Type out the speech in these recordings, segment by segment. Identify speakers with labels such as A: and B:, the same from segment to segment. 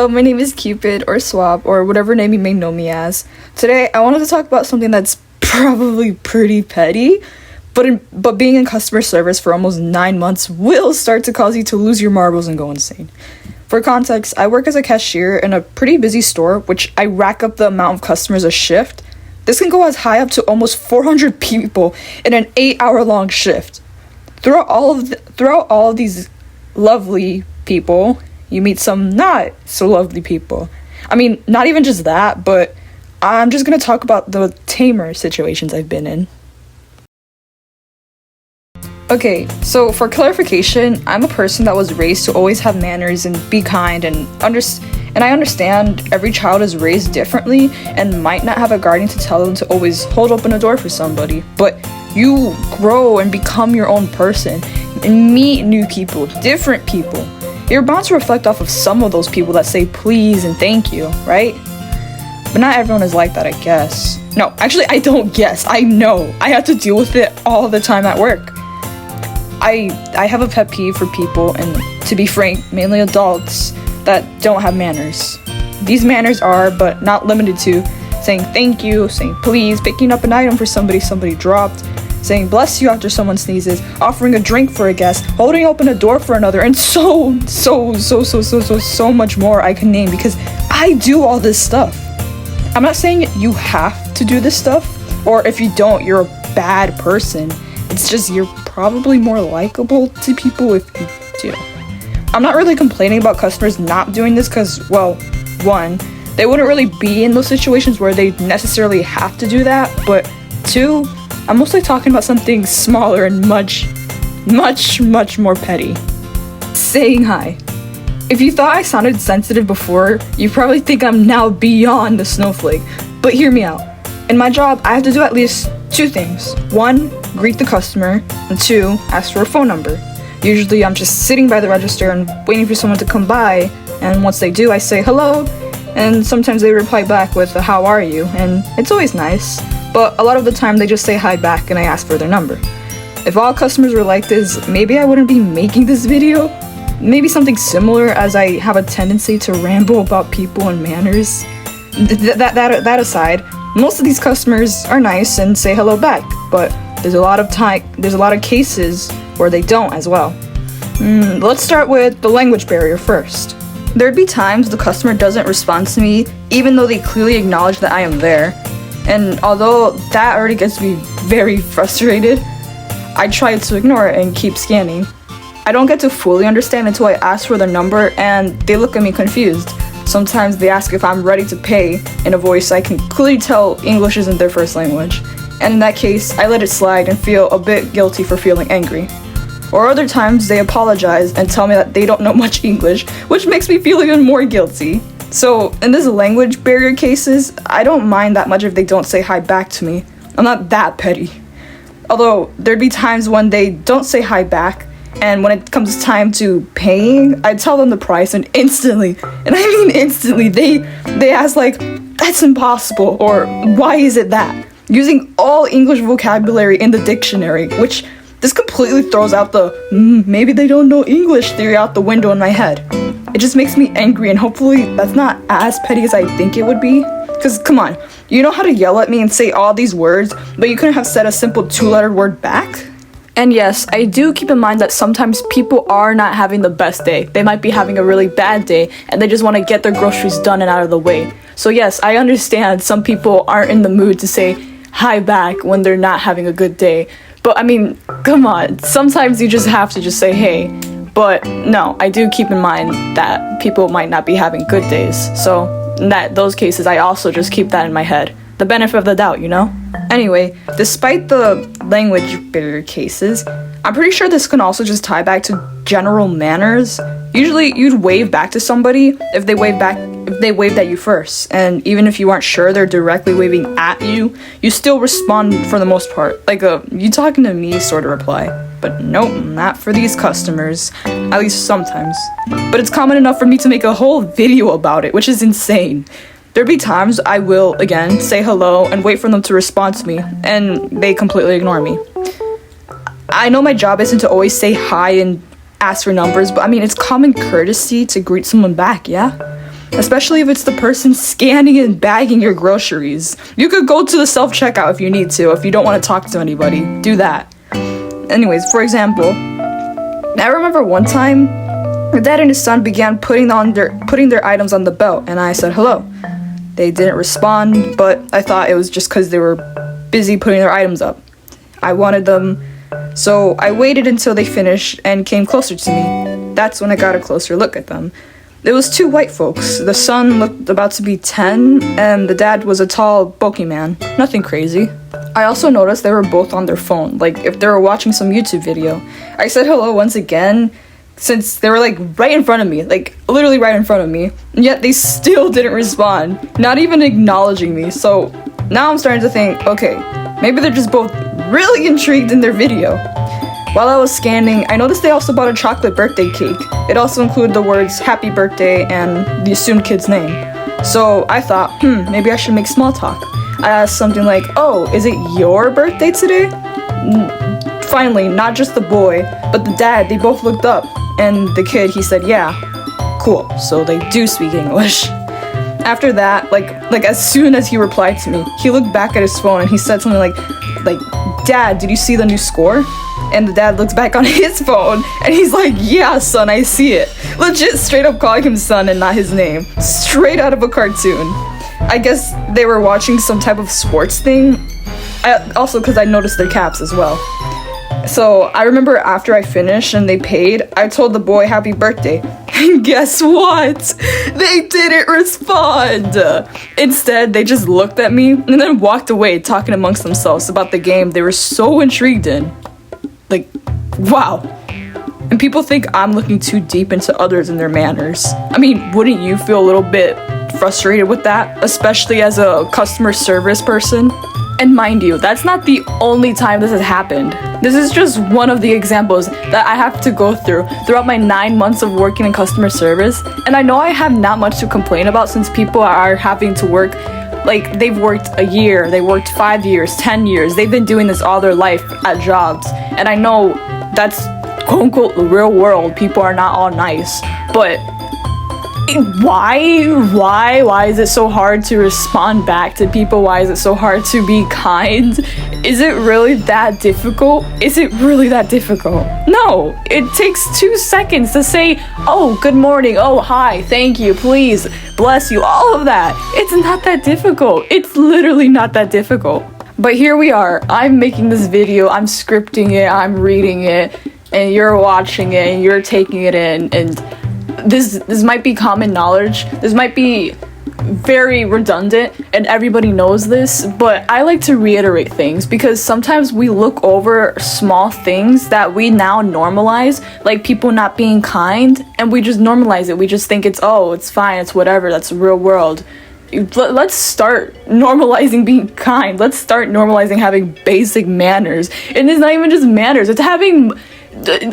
A: Hello, my name is Cupid or Swap or whatever name you may know me as. Today, I wanted to talk about something that's probably pretty petty, but being in customer service for almost 9 months will start to cause you to lose your marbles and go insane. For context, I work as a cashier in a pretty busy store, which I rack up the amount of customers a shift. This can go as high up to almost 400 people in an 8-hour-long shift. Throughout all of these lovely people, you meet some not so lovely people. I mean, not even just that, but I'm just gonna talk about the tamer situations I've been in. Okay, so for clarification, I'm a person that was raised to always have manners and be kind and I understand every child is raised differently and might not have a guardian to tell them to always hold open a door for somebody, but you grow and become your own person and meet new people, different people. You're bound to reflect off of some of those people that say please and thank you, right? But not everyone is like that, I guess. No, actually, I don't guess. I know. I have to deal with it all the time at work. I have a pet peeve for people, and to be frank, mainly adults, that don't have manners. These manners are, but not limited to, saying thank you, saying please, picking up an item for somebody dropped, saying bless you after someone sneezes, offering a drink for a guest, holding open a door for another, and so much more I can name because I do all this stuff. I'm not saying you have to do this stuff, or if you don't, you're a bad person. It's just you're probably more likable to people if you do. I'm not really complaining about customers not doing this because, well, one, they wouldn't really be in those situations where they necessarily have to do that, but two, I'm mostly talking about something smaller and much more petty. Saying hi. If you thought I sounded sensitive before, you probably think I'm now beyond the snowflake. But hear me out. In my job, I have to do at least 2 things. 1, greet the customer, and 2, ask for a phone number. Usually I'm just sitting by the register and waiting for someone to come by, and once they do, I say hello, and sometimes they reply back with a how are you, and it's always nice. But a lot of the time they just say hi back and I ask for their number. If all customers were like this, maybe I wouldn't be making this video. Maybe something similar, as I have a tendency to ramble about people and manners. That aside, most of these customers are nice and say hello back, but there's a lot of cases where they don't as well. Let's start with the language barrier first. There'd be times the customer doesn't respond to me even though they clearly acknowledge that I am there. And although that already gets me very frustrated, I try to ignore it and keep scanning. I don't get to fully understand until I ask for their number and they look at me confused. Sometimes they ask if I'm ready to pay in a voice I can clearly tell English isn't their first language. And in that case, I let it slide and feel a bit guilty for feeling angry. Or other times they apologize and tell me that they don't know much English, which makes me feel even more guilty. So in these language barrier cases, I don't mind that much if they don't say hi back to me. I'm not that petty. Although there'd be times when they don't say hi back, and when it comes time to paying, I tell them the price and instantly, and I mean instantly, they ask like, that's impossible, or why is it that? Using all English vocabulary in the dictionary, which this completely throws out the maybe they don't know English theory out the window in my head. It just makes me angry, and hopefully that's not as petty as I think it would be. Cause come on, you know how to yell at me and say all these words, but you couldn't have said a simple 2-letter word back? And yes, I do keep in mind that sometimes people are not having the best day. They might be having a really bad day, and they just want to get their groceries done and out of the way. So yes, I understand some people aren't in the mood to say hi back when they're not having a good day. But I mean, come on, sometimes you just have to just say hey. But no, I do keep in mind that people might not be having good days. So in those cases, I also just keep that in my head. The benefit of the doubt, you know? Anyway, despite the language barrier cases, I'm pretty sure this can also just tie back to general manners. Usually you'd wave back to somebody if they waved at you first, and even if you aren't sure they're directly waving at you, you still respond for the most part, like a you talking to me sort of reply. But nope, not for these customers, at least sometimes. But it's common enough for me to make a whole video about it, which is insane. There'd be times I will, again, say hello and wait for them to respond to me, and they completely ignore me. I know my job isn't to always say hi and ask for numbers, but I mean, it's common courtesy to greet someone back, yeah? especially if it's the person scanning and bagging your groceries. You could go to the self-checkout if you need to, if you don't want to talk to anybody. Do that. Anyways, for example, I remember one time, my dad and his son began putting their items on the belt, and I said hello. They didn't respond, but I thought it was just because they were busy putting their items up. I wanted them, so I waited until they finished and came closer to me. That's when I got a closer look at them. It was two white folks. The son looked about to be 10, and the dad was a tall, bulky man. Nothing crazy. I also noticed they were both on their phone, like if they were watching some YouTube video. I said hello once again, since they were like right in front of me, like literally right in front of me, and yet they still didn't respond, not even acknowledging me. So now I'm starting to think, okay, maybe they're just both really intrigued in their video. While I was scanning, I noticed they also bought a chocolate birthday cake. It also included the words happy birthday and the assumed kid's name. So I thought, maybe I should make small talk. I asked something like, oh, is it your birthday today? Finally, not just the boy, but the dad, they both looked up. And the kid, he said, yeah, cool, so they do speak English. After that, like as soon as he replied to me, he looked back at his phone and he said something like, Dad, did you see the new score? And the dad looks back on his phone and he's like, yeah, son, I see it. Legit straight up calling him son and not his name. Straight out of a cartoon. I guess they were watching some type of sports thing. Also because I noticed their caps as well. So I remember after I finished and they paid, I told the boy happy birthday. And guess what? They didn't respond. Instead, they just looked at me and then walked away talking amongst themselves about the game they were so intrigued in. Like, wow. And people think I'm looking too deep into others and their manners. I mean, wouldn't you feel a little bit frustrated with that? Especially as a customer service person? And mind you, that's not the only time this has happened. This is just one of the examples that I have to go through throughout my 9 months of working in customer service. And I know I have not much to complain about since people are having to work, like they've worked a year, they worked 5 years, 10 years, they've been doing this all their life at jobs. And I know that's quote unquote the real world, people are not all nice, but why is it so hard to respond back to people? Why is it so hard to be kind? Is it really that difficult? Is it really that difficult? No, it takes 2 seconds to say, oh, good morning, oh, hi, thank you, please, bless you, all of that. It's not that difficult. It's literally not that difficult. But here we are, I'm making this video, I'm scripting it, I'm reading it, and you're watching it, and you're taking it in, and this might be common knowledge, this might be very redundant, and everybody knows this, but I like to reiterate things because sometimes we look over small things that we now normalize, like people not being kind, and we just normalize it. We just think it's fine, it's whatever, that's the real world. Let's start normalizing being kind. Let's start normalizing having basic manners. And it's not even just manners, it's having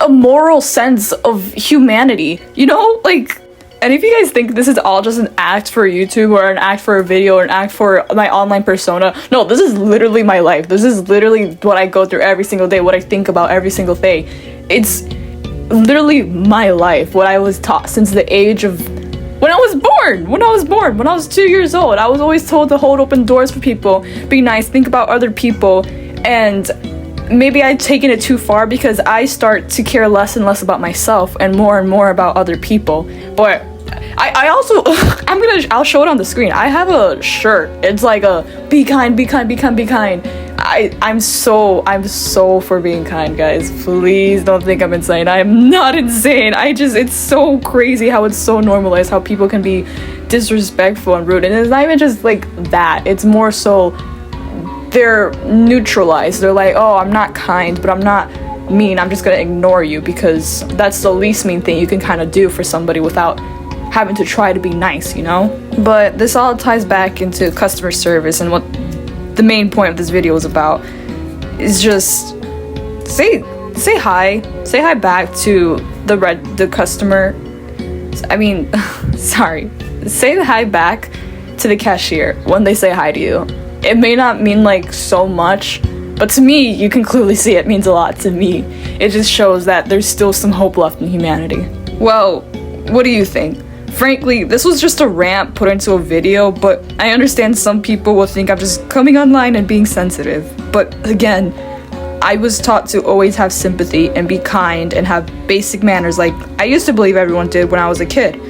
A: a moral sense of humanity, you know? Like, and if you guys think this is all just an act for YouTube or an act for a video or an act for my online persona, no, this is literally my life. This is literally what I go through every single day, what I think about every single day. It's literally my life, what I was taught since the age of when I was born, when I was 2 years old. I was always told to hold open doors for people, be nice, think about other people, and maybe I've taken it too far because I start to care less and less about myself and more about other people. But I also, I'll show it on the screen. I have a shirt. It's like a be kind, be kind, be kind, be kind. I'm so for being kind, guys. Please don't think I'm insane. I am not insane. It's so crazy how it's so normalized, how people can be disrespectful and rude. And it's not even just like that. It's more so they're neutralized. They're like, oh, I'm not kind, but I'm not mean. I'm just gonna ignore you because that's the least mean thing you can kind of do for somebody without having to try to be nice, you know? But this all ties back into customer service, and what the main point of this video is about is just say hi back to the customer. I mean, sorry. Say hi back to the cashier when they say hi to you. It may not mean like so much, but to me, you can clearly see it means a lot to me. It just shows that there's still some hope left in humanity. Well, what do you think? Frankly, this was just a rant put into a video, but I understand some people will think I'm just coming online and being sensitive. But again, I was taught to always have sympathy and be kind and have basic manners like I used to believe everyone did when I was a kid.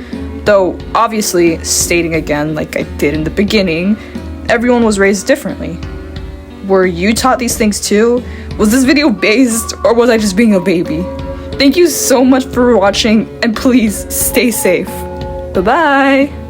A: Though, obviously, stating again, like I did in the beginning, everyone was raised differently. Were you taught these things too? Was this video based, or was I just being a baby? Thank you so much for watching, and please stay safe. Bye-bye!